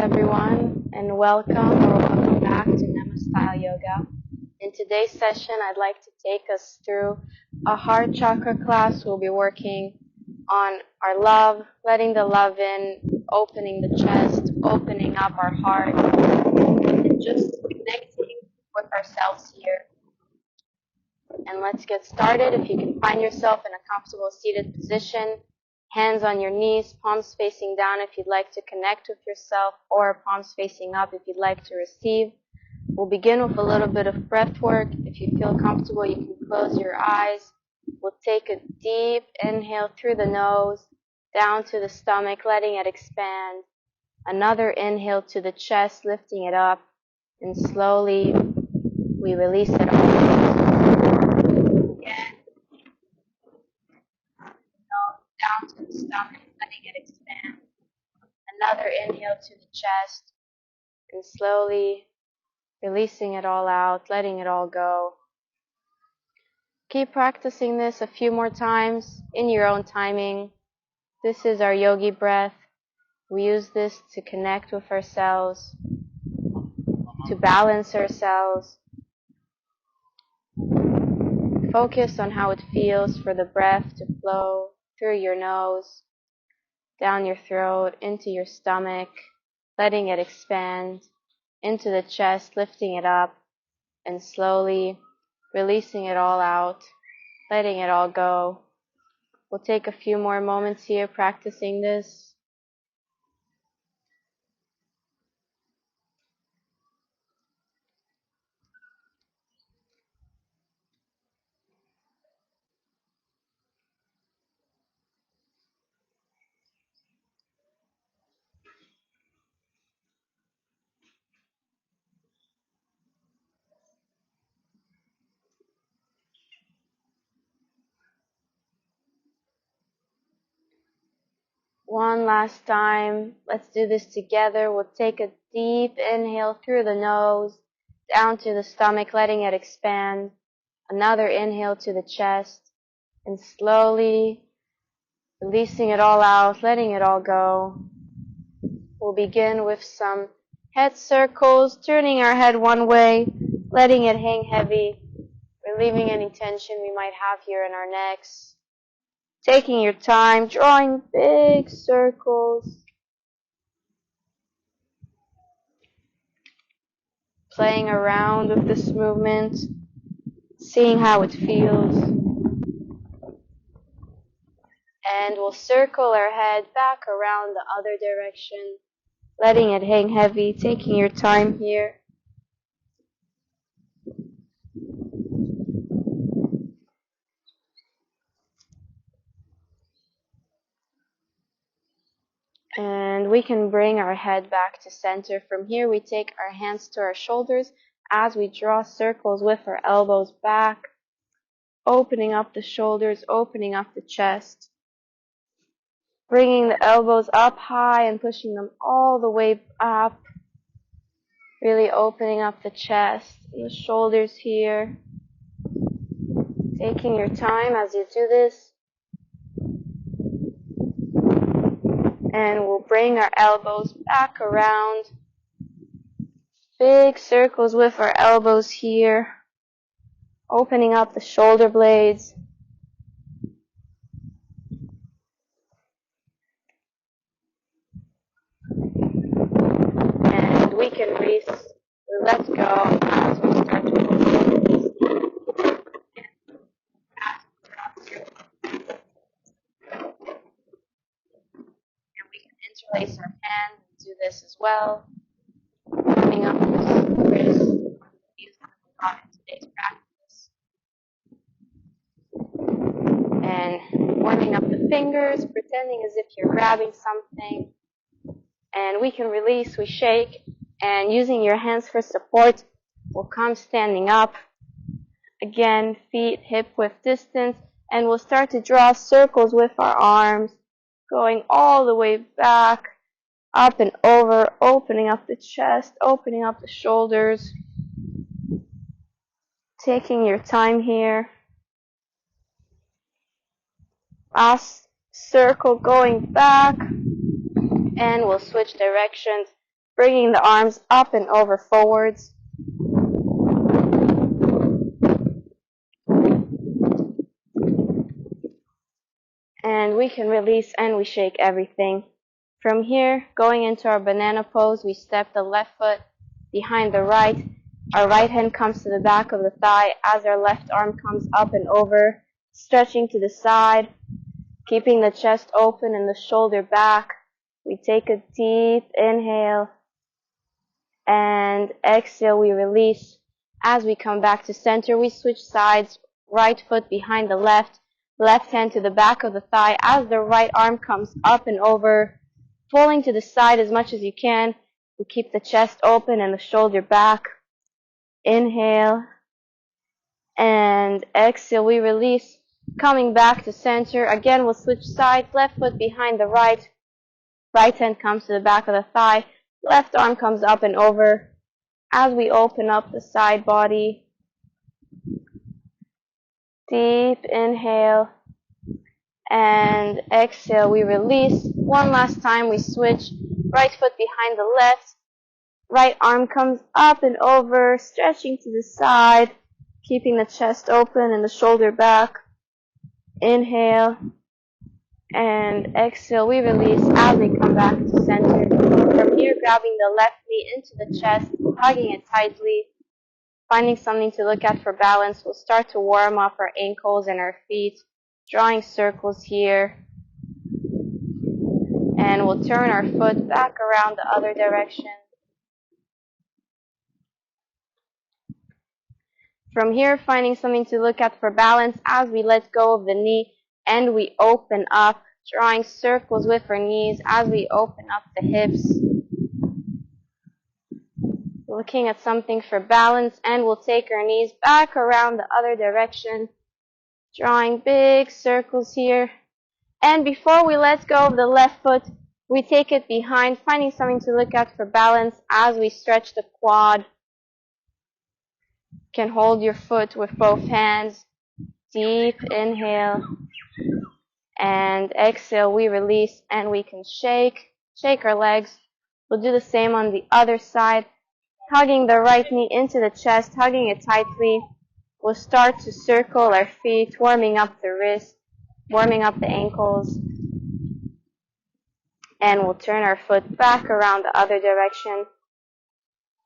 everyone, and welcome back to Nema Style Yoga. In today's session, I'd like to take us through a heart chakra class. We'll be working on our love, letting the love in, opening the chest, opening up our heart, and just connecting with ourselves here. And let's get started. If you can find yourself in a comfortable seated position, hands on your knees, palms facing down if you'd like to connect with yourself, or palms facing up if you'd like to receive. We'll begin with a little bit of breath work. If you feel comfortable, you can close your eyes. We'll take a deep inhale through the nose, down to the stomach, letting it expand. Another inhale to the chest, lifting it up, and slowly we release it all. Again. Down to the stomach, letting it expand. Another inhale to the chest, and slowly releasing it all out, letting it all go. Keep practicing this a few more times in your own timing. This is our yogi breath. We use this to connect with ourselves, to balance ourselves. Focus on how it feels for the breath to flow through your nose, down your throat, into your stomach, letting it expand, into the chest, lifting it up, and slowly releasing it all out, letting it all go. We'll take a few more moments here practicing this. One last time. Let's do this together. We'll take a deep inhale through the nose, down to the stomach, letting it expand. Another inhale to the chest, and slowly releasing it all out, letting it all go. We'll begin with some head circles, turning our head one way, letting it hang heavy, relieving any tension we might have here in our necks. Taking your time, drawing big circles. Playing around with this movement, seeing how it feels. And we'll circle our head back around the other direction, letting it hang heavy, taking your time here. And we can bring our head back to center. From here, we take our hands to our shoulders as we draw circles with our elbows back, opening up the shoulders, opening up the chest, bringing the elbows up high and pushing them all the way up, really opening up the chest and the shoulders here. Taking your time as you do this. And we'll bring our elbows back around. Big circles with our elbows here. Opening up the shoulder blades. And we can let go as we start to release. Interlace our hands and do this as well. Opening up this wrist. Use that we got in today's practice. And warming up the fingers, pretending as if you're grabbing something. And we can release, we shake, and using your hands for support, we'll come standing up. Again, feet hip-width distance, and we'll start to draw circles with our arms, going all the way back, up and over, opening up the chest, opening up the shoulders. Taking your time here. Last circle going back, and we'll switch directions. bringing the arms up and over forwards. And we can release and we shake everything. From here, going into our banana pose, we step the left foot behind the right. Our right hand comes to the back of the thigh as our left arm comes up and over, stretching to the side, keeping the chest open and the shoulder back. We take a deep inhale and exhale, we release. As we come back to center, we switch sides, right foot behind the left, left hand to the back of the thigh as the right arm comes up and over, pulling to the side as much as you can. We keep the chest open and the shoulder back. Inhale and exhale, we release. Coming back to center, again we'll switch sides, left foot behind the right, right hand comes to the back of the thigh, left arm comes up and over as we open up the side body. Deep inhale and exhale, we release. One last time, we switch. Right foot behind the left, right arm comes up and over, stretching to the side, keeping the chest open and the shoulder back. Inhale and exhale, we release as we come back to center. From here, grabbing the left knee into the chest, hugging it tightly, finding something to look at for balance. We'll start to warm up our ankles and our feet, drawing circles here. And we'll turn our foot back around the other direction. From here, finding something to look at for balance as we let go of the knee and we open up, drawing circles with our knees as we open up the hips. Looking at something for balance, and we'll take our knees back around the other direction, drawing big circles here. And before we let go of the left foot, we take it behind, finding something to look at for balance as we stretch the quad. You can hold your foot with both hands. Deep inhale and exhale, we release and we can shake our legs. We'll do the same on the other side, hugging the right knee into the chest, hugging it tightly. We'll start to circle our feet, warming up the wrists, warming up the ankles. And we'll turn our foot back around the other direction.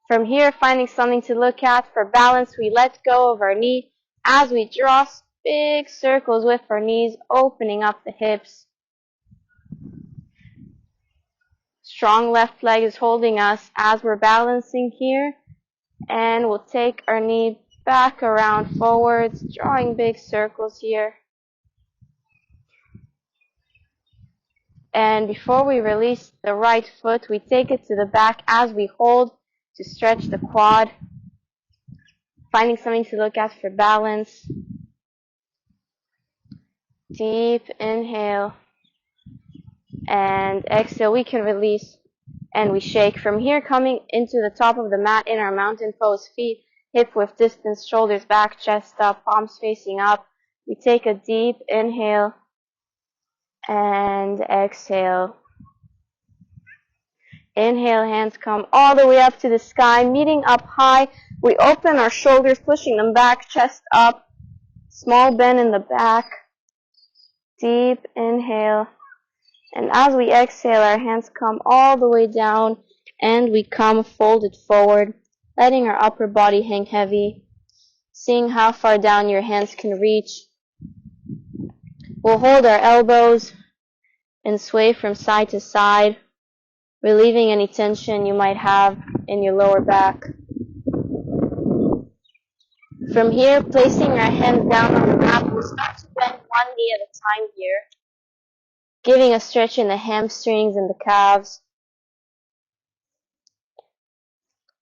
From here, finding something to look at for balance, we let go of our knee as we draw big circles with our knees, opening up the hips. Strong left leg is holding us as we're balancing here. And we'll take our knee back around forwards, drawing big circles here. And before we release the right foot, we take it to the back as we hold to stretch the quad. Finding something to look at for balance. Deep inhale and exhale, we can release and we shake. From here, coming into the top of the mat in our mountain pose, feet hip width distance, shoulders back, chest up, palms facing up. We take a deep inhale and exhale. Inhale, hands come all the way up to the sky, meeting up high. We open our shoulders, pushing them back, chest up, small bend in the back. Deep inhale. And as we exhale, our hands come all the way down and we come folded forward, letting our upper body hang heavy, seeing how far down your hands can reach. We'll hold our elbows and sway from side to side, relieving any tension you might have in your lower back. From here, placing our hands down on the mat, we'll start to bend one knee at a time here, giving a stretch in the hamstrings and the calves.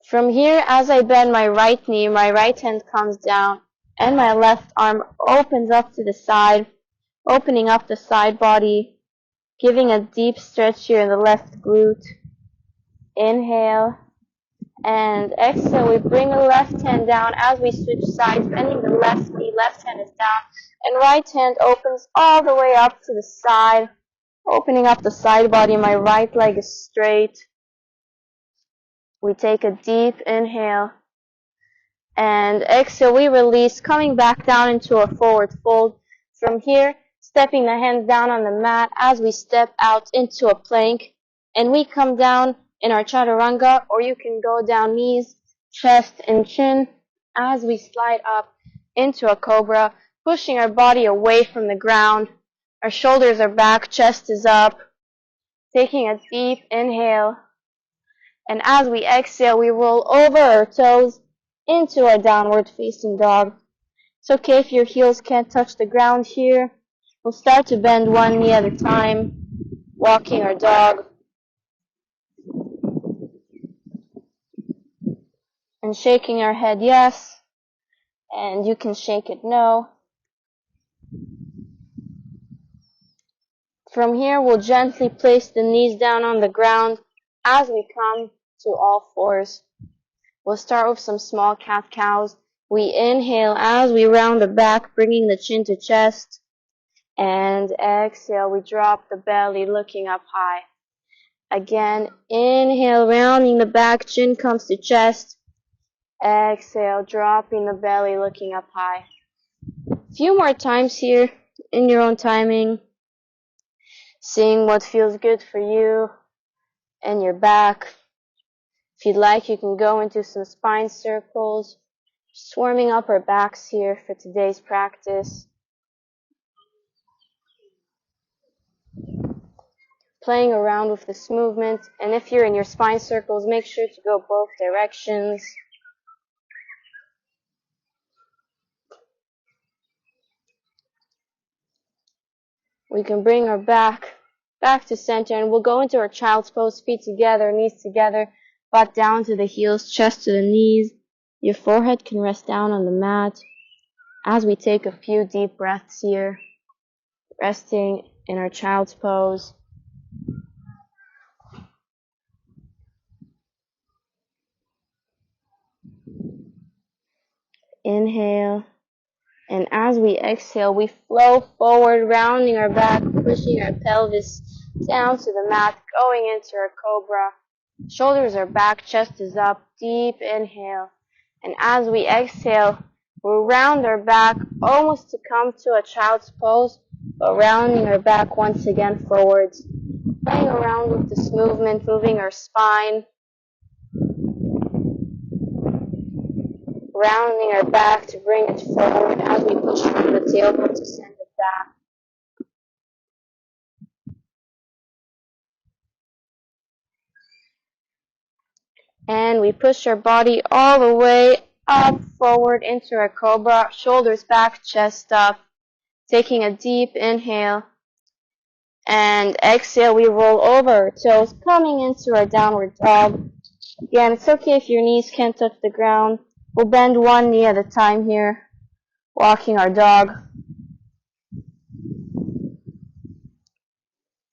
From here, as I bend my right knee, my right hand comes down, and my left arm opens up to the side, opening up the side body, giving a deep stretch here in the left glute. Inhale. And exhale, we bring the left hand down as we switch sides, bending the left knee, left hand is down, and right hand opens all the way up to the side, opening up the side body. My right leg is straight. We take a deep inhale. And exhale, we release, coming back down into a forward fold. From here, stepping the hands down on the mat as we step out into a plank. And we come down in our chaturanga, or you can go down knees, chest, and chin as we slide up into a cobra, pushing our body away from the ground. Our shoulders are back, chest is up. Taking a deep inhale. And as we exhale, we roll over our toes into our downward facing dog. It's okay if your heels can't touch the ground here. We'll start to bend one knee at a time, walking our dog. And shaking our head yes, and you can shake it no. From here, we'll gently place the knees down on the ground as we come to all fours. We'll start with some small cat-cows. We inhale as we round the back, bringing the chin to chest. And exhale, we drop the belly, looking up high. Again, inhale, rounding the back, chin comes to chest. Exhale, dropping the belly, looking up high. A few more times here, in your own timing. Seeing what feels good for you and your back. If you'd like, you can go into some spine circles, just warming up our backs here for today's practice. Playing around with this movement, and if you're in your spine circles, make sure to go both directions. We can bring our back to center, and we'll go into our child's pose, feet together, knees together, butt down to the heels, chest to the knees. Your forehead can rest down on the mat as we take a few deep breaths here, resting in our child's pose. Inhale, and as we exhale, we flow forward, rounding our back, pushing our pelvis down to the mat, going into our cobra. Shoulders are back, chest is up, deep inhale. And as we exhale, we'll round our back, almost to come to a child's pose, but rounding our back once again forwards. Playing around with this movement, moving our spine, rounding our back to bring it forward as we push from the tailbone to send it back. And we push our body all the way up, forward into our cobra, shoulders back, chest up. Taking a deep inhale. And exhale, we roll over our toes, coming into our downward dog. Again, it's okay if your knees can't touch the ground. We'll bend one knee at a time here, walking our dog.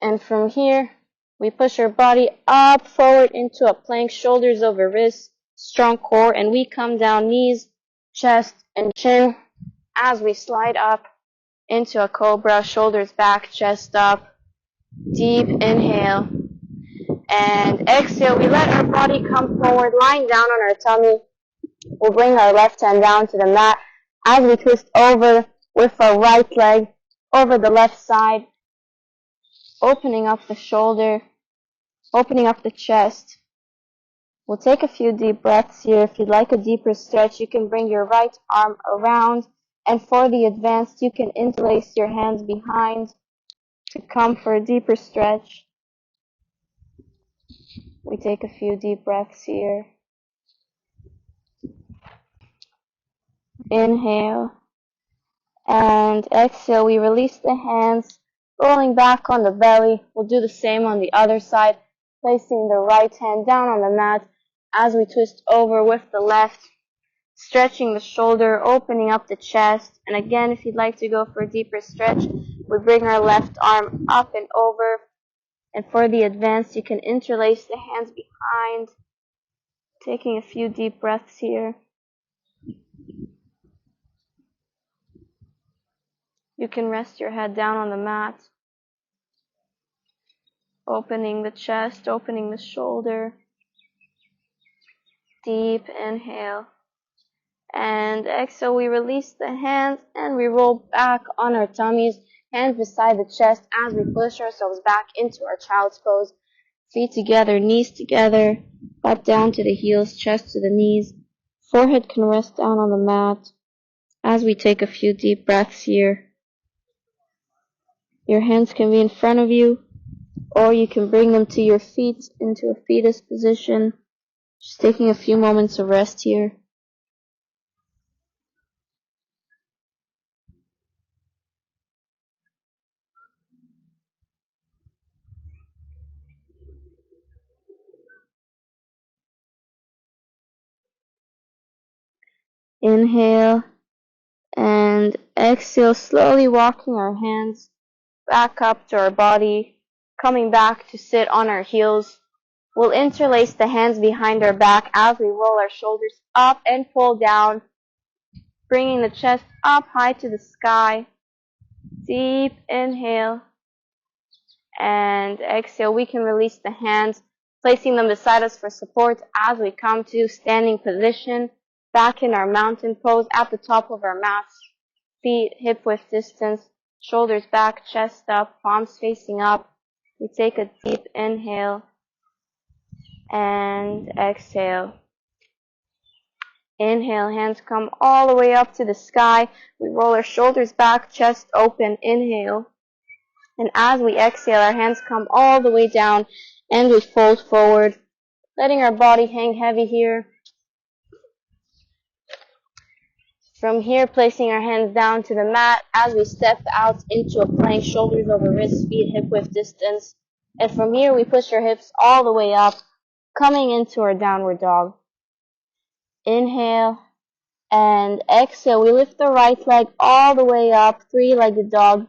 And from here, we push our body up, forward into a plank, shoulders over wrists, strong core, and we come down, knees, chest, and chin, as we slide up into a cobra, shoulders back, chest up. Deep inhale. And exhale, we let our body come forward, lying down on our tummy. We'll bring our left hand down to the mat as we twist over with our right leg over the left side, opening up the shoulder, opening up the chest. We'll take a few deep breaths here. If you'd like a deeper stretch, you can bring your right arm around, and for the advanced, you can interlace your hands behind to come for a deeper stretch. We take a few deep breaths here. Inhale. And exhale, we release the hands, rolling back on the belly. We'll do the same on the other side, placing the right hand down on the mat as we twist over with the left, stretching the shoulder, opening up the chest. And again, if you'd like to go for a deeper stretch, we bring our left arm up and over. And for the advanced, you can interlace the hands behind, taking a few deep breaths here. You can rest your head down on the mat, opening the chest, opening the shoulder. Deep inhale. And exhale, we release the hands and we roll back on our tummies, hands beside the chest as we push ourselves back into our child's pose. Feet together, knees together, butt down to the heels, chest to the knees. Forehead can rest down on the mat as we take a few deep breaths here. Your hands can be in front of you, or you can bring them to your feet into a fetus position. Just taking a few moments of rest here. Inhale and exhale, slowly walking our hands back up to our body, coming back to sit on our heels. We'll interlace the hands behind our back as we roll our shoulders up and pull down, bringing the chest up high to the sky. Deep inhale and exhale. We can release the hands, placing them beside us for support as we come to standing position, back in our mountain pose at the top of our mats. Feet hip width distance, shoulders back, chest up, palms facing up. We take a deep inhale and exhale. Inhale, hands come all the way up to the sky. We roll our shoulders back, chest open. Inhale. And as we exhale, our hands come all the way down and we fold forward, letting our body hang heavy here. From here, placing our hands down to the mat as we step out into a plank, shoulders over wrists, feet hip width distance. And from here, we push our hips all the way up, coming into our downward dog. Inhale and exhale. We lift the right leg all the way up, three-legged dog.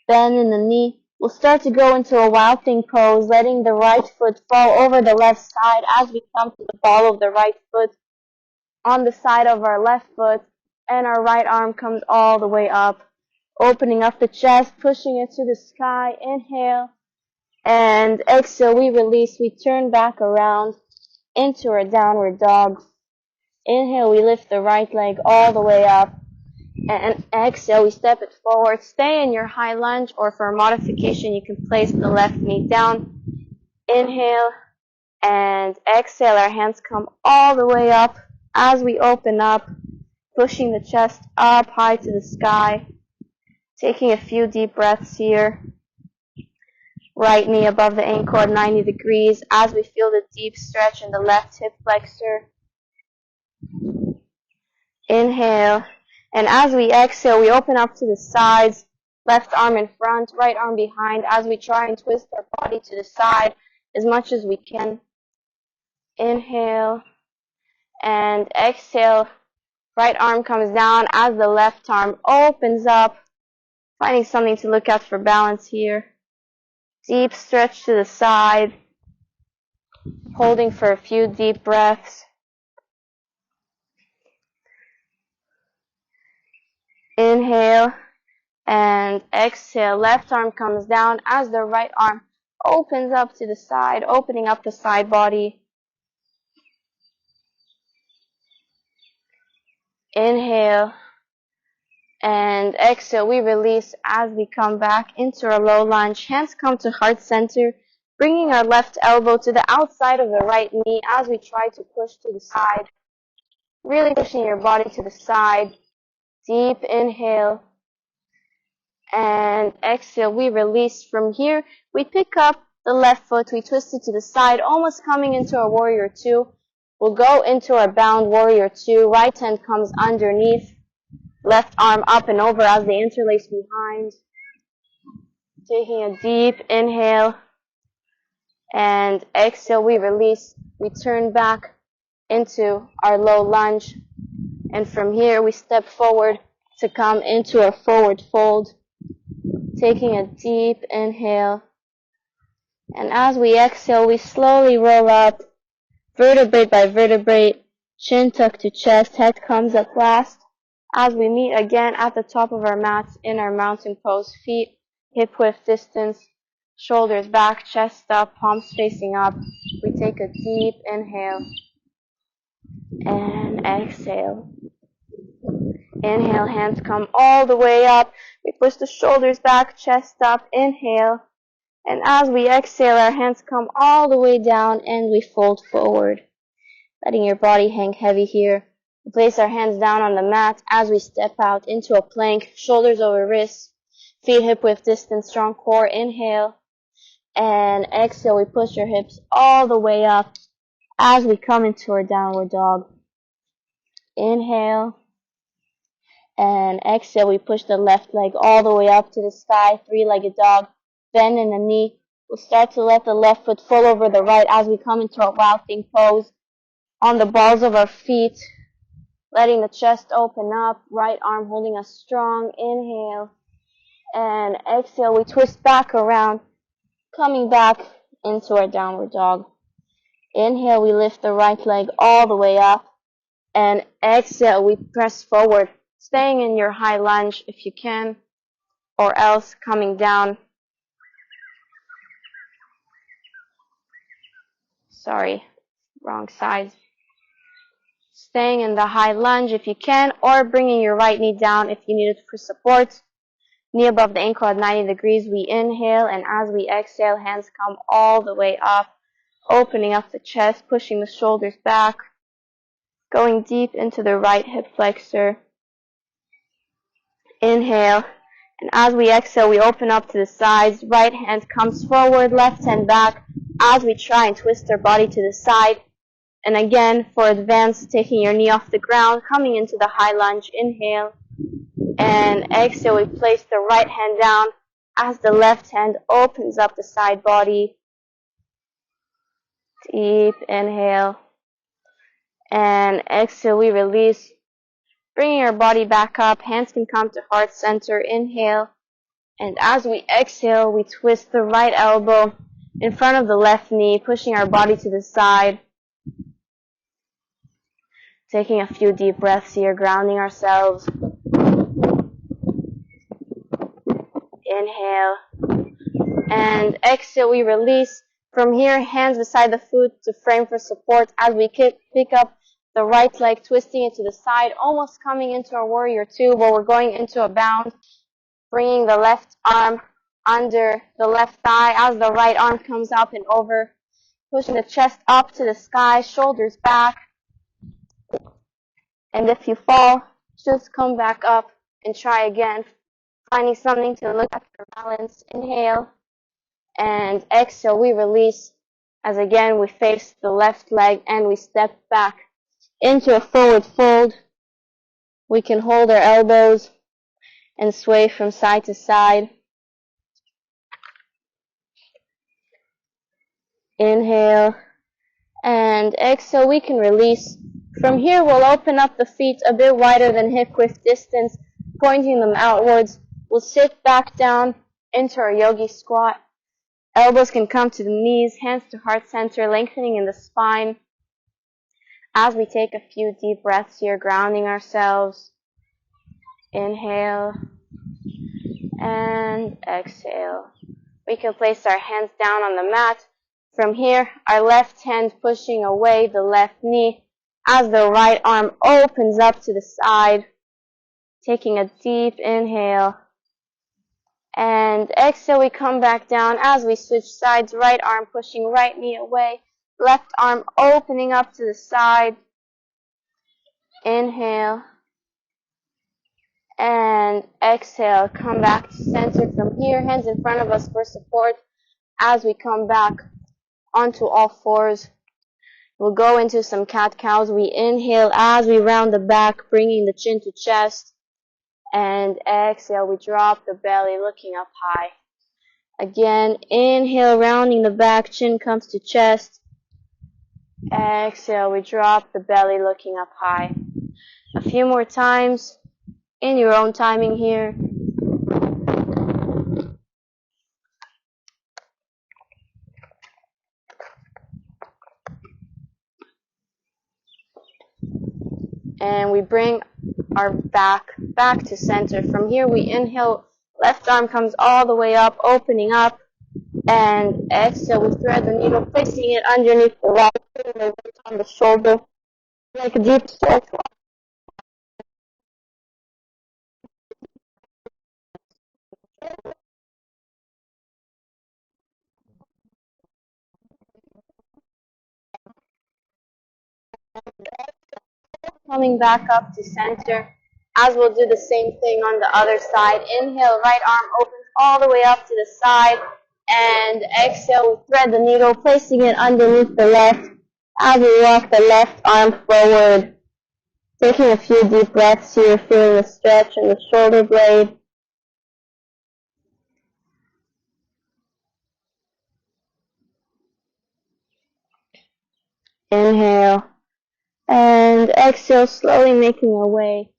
Bend in the knee. We'll start to go into a wild thing pose, letting the right foot fall over the left side as we come to the ball of the right foot on the side of our left foot, and our right arm comes all the way up, opening up the chest, pushing it to the sky. Inhale and exhale. We release. We turn back around into our downward dog. Inhale, we lift the right leg all the way up. And exhale, we step it forward. Stay in your high lunge, or for a modification, you can place the left knee down. Inhale and exhale. Our hands come all the way up as we open up, pushing the chest up high to the sky. Taking a few deep breaths here. Right knee above the ankle at 90 degrees as we feel the deep stretch in the left hip flexor. Inhale. And as we exhale, we open up to the sides, left arm in front, right arm behind, as we try and twist our body to the side as much as we can. Inhale and exhale. Right arm comes down as the left arm opens up, finding something to look at for balance here. Deep stretch to the side, holding for a few deep breaths. Inhale and exhale. Left arm comes down as the right arm opens up to the side, opening up the side body. Inhale and exhale. We release as we come back into our low lunge. Hands come to heart center, bringing our left elbow to the outside of the right knee as we try to push to the side. Really pushing your body to the side. Deep inhale and exhale. We release. From here, we pick up the left foot, we twist it to the side, almost coming into our warrior two. We'll go into our bound warrior two. Right hand comes underneath, left arm up and over as they interlace behind. Taking a deep inhale and exhale. We release. We turn back into our low lunge. And from here, we step forward to come into our forward fold. Taking a deep inhale. And as we exhale, we slowly roll up, vertebrae by vertebrae, chin tucked to chest, head comes up last. As we meet again at the top of our mats in our mountain pose, feet hip width distance, shoulders back, chest up, palms facing up. We take a deep inhale. And exhale. Inhale, hands come all the way up. We push the shoulders back, chest up. Inhale. And as we exhale, our hands come all the way down and we fold forward. Letting your body hang heavy here. We place our hands down on the mat as we step out into a plank, shoulders over wrists, feet hip width distance, strong core. Inhale. And exhale, we push our hips all the way up as we come into our downward dog. Inhale. And exhale, we push the left leg all the way up to the sky, three-legged dog. Bend in the knee. We'll start to let the left foot fall over the right as we come into our wild thing pose. On the balls of our feet, letting the chest open up, right arm holding us strong. Inhale. And exhale, we twist back around, coming back into our downward dog. Inhale, we lift the right leg all the way up. And exhale, we press forward, staying in your high lunge if you can, or else coming down. Sorry, wrong side. Staying in the high lunge if you can, or bringing your right knee down if you need it for support. Knee above the ankle at 90 degrees. We inhale, and as we exhale, hands come all the way up, opening up the chest, pushing the shoulders back, going deep into the right hip flexor. Inhale, and as we exhale, we open up to the sides. Right hand comes forward, left hand back, as we try and twist our body to the side. And again, for advance, taking your knee off the ground, coming into the high lunge. Inhale. And exhale, we place the right hand down as the left hand opens up the side body. Deep inhale. And exhale, we release. Bringing our body back up. Hands can come to heart center. Inhale. And as we exhale, we twist the right elbow in front of the left knee, pushing our body to the side. Taking a few deep breaths here, grounding ourselves. Inhale. And exhale, we release. From here, hands beside the foot to frame for support as we pick up the right leg, twisting it to the side, almost coming into our warrior two, where we're going into a bound. Bringing the left arm under the left thigh as the right arm comes up and over. Pushing the chest up to the sky, shoulders back. And if you fall, just come back up and try again. Finding something to look at for balance. Inhale. And exhale, we release. As again, we face the left leg and we step back into a forward fold. We can hold our elbows and sway from side to side. Inhale. And exhale, we can release. From here, we'll open up the feet a bit wider than hip width distance, pointing them outwards. We'll sit back down into our yogi squat. Elbows can come to the knees, hands to heart center, lengthening in the spine. As we take a few deep breaths here, grounding ourselves. Inhale. And exhale. We can place our hands down on the mat. From here, our left hand pushing away the left knee as the right arm opens up to the side. Taking a deep inhale. And exhale, we come back down as we switch sides. Right arm pushing right knee away. Left arm opening up to the side. Inhale. And exhale. Come back to center from here. Hands in front of us for support as we come back onto all fours. We'll go into some cat-cows. We inhale as we round the back, bringing the chin to chest. And exhale, we drop the belly, looking up high. Again, inhale, rounding the back, chin comes to chest. Exhale, we drop the belly, looking up high. A few more times, in your own timing here. And we bring our back to center. From here, we inhale, left arm comes all the way up, opening up. And exhale, we thread the needle, placing it underneath the right, putting the weight on the shoulder. Like a deep stretch. Coming back up to center, as we'll do the same thing on the other side. Inhale, right arm opens all the way up to the side, and exhale, we thread the needle, placing it underneath the left as we walk the left arm forward. Taking a few deep breaths here, feeling the stretch in the shoulder blade. Inhale, and exhale, slowly making our way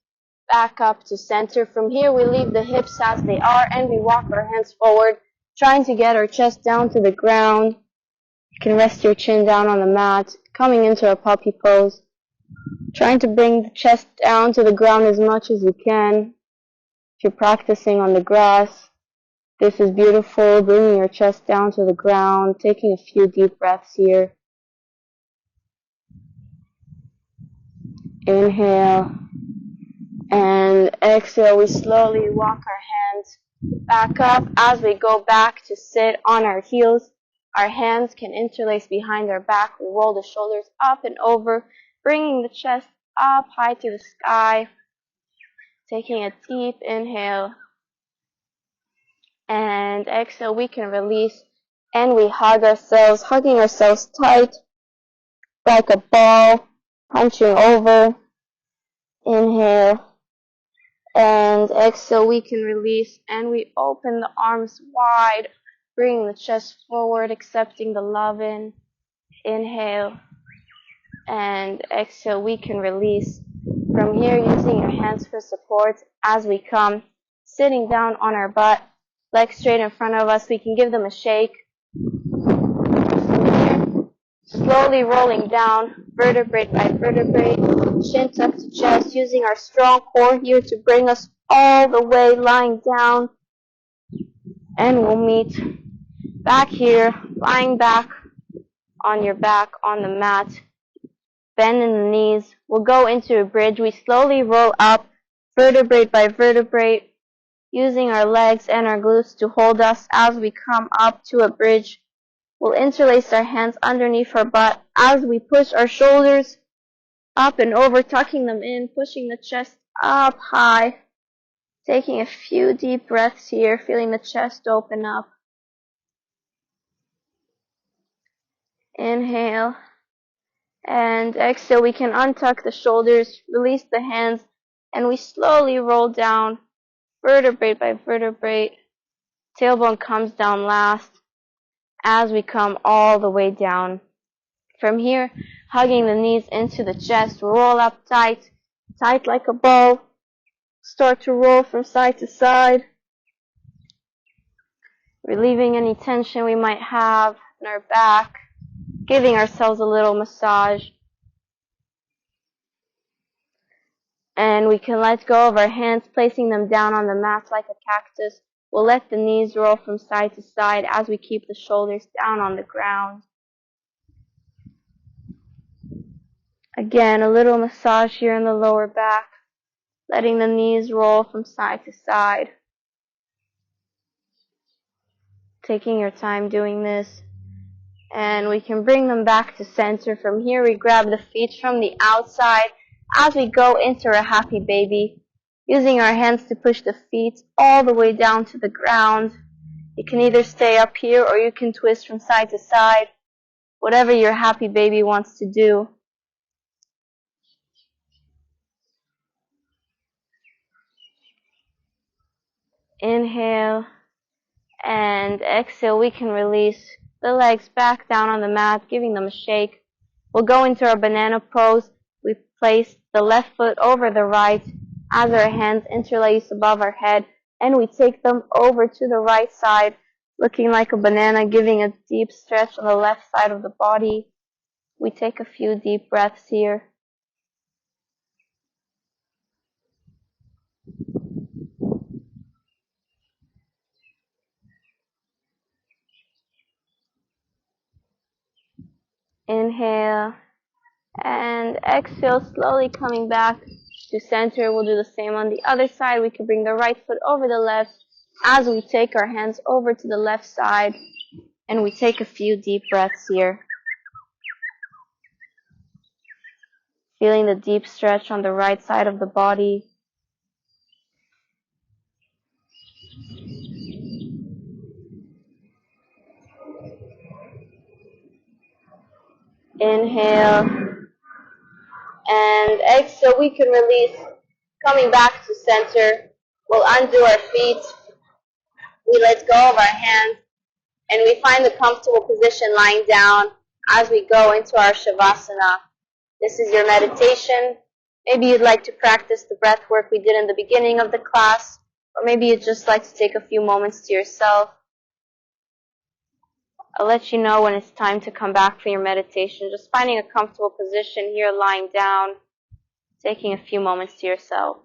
back up to center. From here, we leave the hips as they are, and we walk our hands forward, trying to get our chest down to the ground. You can rest your chin down on the mat, coming into a puppy pose, trying to bring the chest down to the ground as much as you can. If you're practicing on the grass, this is beautiful, bringing your chest down to the ground, taking a few deep breaths here. Inhale, and exhale, we slowly walk our hands back up as we go back to sit on our heels. Our hands can interlace behind our back. We roll the shoulders up and over, bringing the chest up high to the sky. Taking a deep inhale and exhale, we can release, and we hug ourselves, hugging ourselves tight like a ball, punching over. Inhale. And exhale, we can release, and we open the arms wide, bringing the chest forward, accepting the love in. Inhale, and exhale, we can release. From here, using your hands for support as we come, sitting down on our butt, legs straight in front of us, we can give them a shake. Slowly rolling down, vertebrae by vertebrae, chin tucked to chest, using our strong core here to bring us all the way lying down. And we'll meet back here, lying back on your back on the mat, bending the knees. We'll go into a bridge. We slowly roll up, vertebrae by vertebrae, using our legs and our glutes to hold us as we come up to a bridge. We'll interlace our hands underneath our butt as we push our shoulders up and over, tucking them in, pushing the chest up high. Taking a few deep breaths here, feeling the chest open up. Inhale. And exhale, we can untuck the shoulders, release the hands, and we slowly roll down, vertebrae by vertebrae. Tailbone comes down last as we come all the way down. From here, hugging the knees into the chest, roll up tight, tight like a ball. Start to roll from side to side, relieving any tension we might have in our back, giving ourselves a little massage. And we can let go of our hands, placing them down on the mat like a cactus. We'll let the knees roll from side to side as we keep the shoulders down on the ground. Again, a little massage here in the lower back, letting the knees roll from side to side. Taking your time doing this. And we can bring them back to center. From here, we grab the feet from the outside as we go into a happy baby, using our hands to push the feet all the way down to the ground. You can either stay up here or you can twist from side to side, whatever your happy baby wants to do. Inhale and exhale, we can release the legs back down on the mat, giving them a shake. We'll go into our banana pose. We place the left foot over the right as our hands interlace above our head, and we take them over to the right side, looking like a banana, giving a deep stretch on the left side of the body. We take a few deep breaths here. Inhale And exhale, slowly coming back to center. We'll do the same on the other side. We can bring the right foot over the left as we take our hands over to the left side. And we take a few deep breaths here. Feeling the deep stretch on the right side of the body. Inhale. And exhale, we can release. Coming back to center. We'll undo our feet. We let go of our hands. And we find a comfortable position lying down as we go into our Shavasana. This is your meditation. Maybe you'd like to practice the breath work we did in the beginning of the class, or maybe you'd just like to take a few moments to yourself. I'll let you know when it's time to come back for your meditation. Just finding a comfortable position here, lying down, taking a few moments to yourself.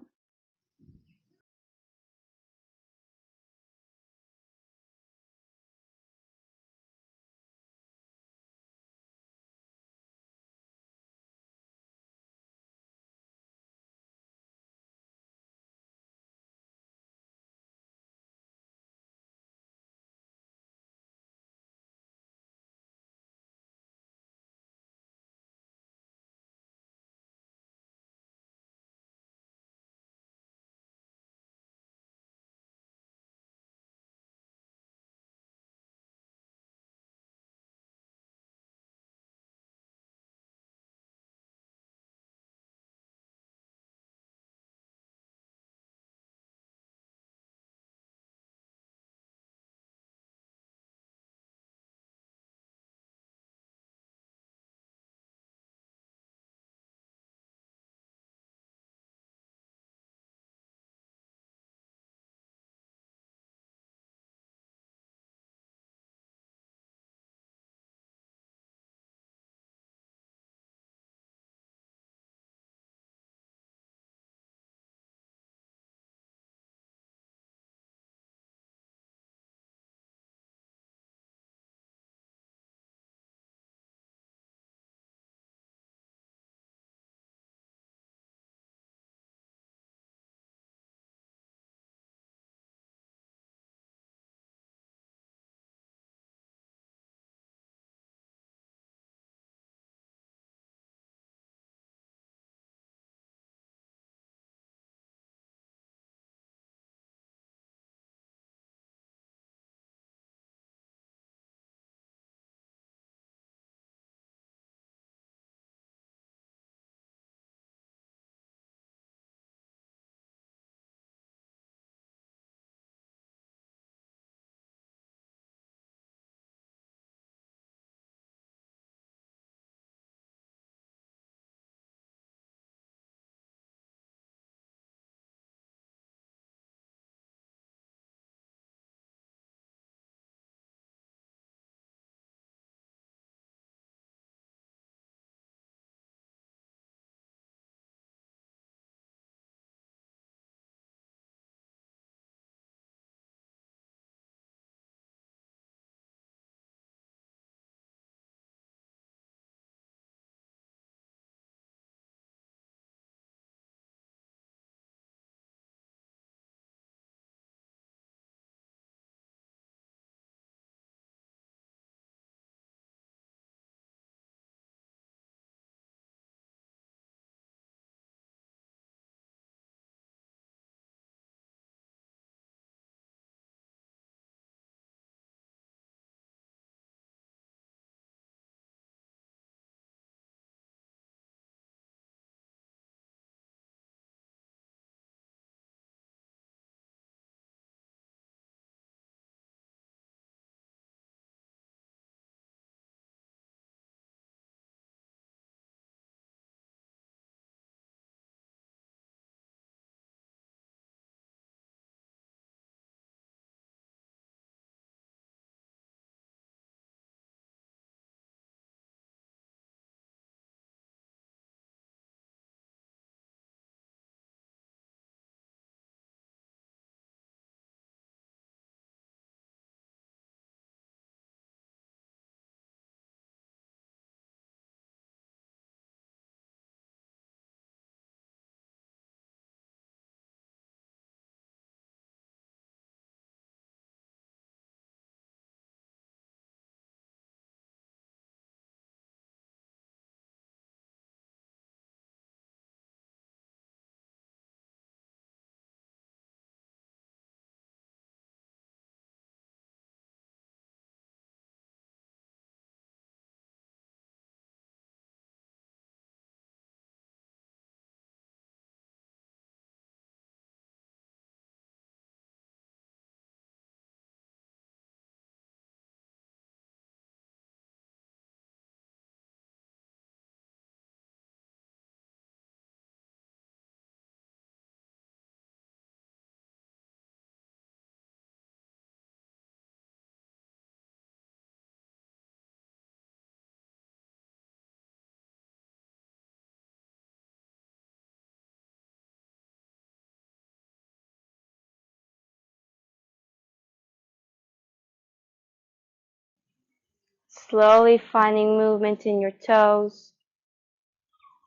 Slowly finding movement in your toes,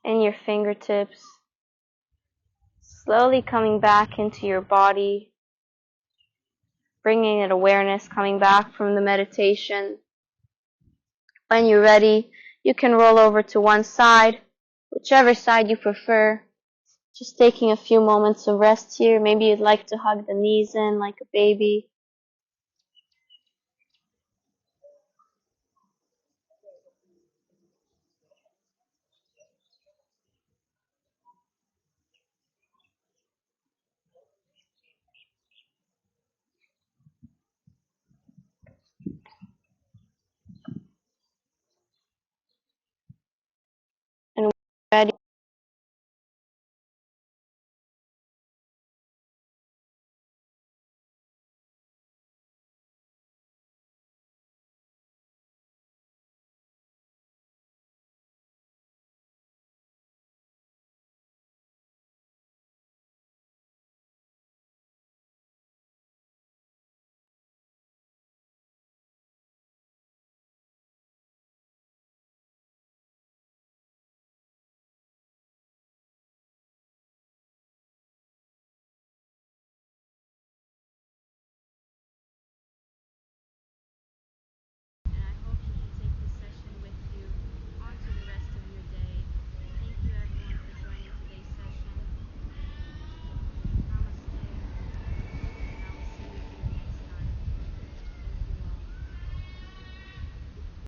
in your fingertips. Slowly coming back into your body, bringing it awareness, coming back from the meditation. When you're ready, you can roll over to one side, whichever side you prefer. Just taking a few moments of rest here. Maybe you'd like to hug the knees in like a baby. And when you're ready,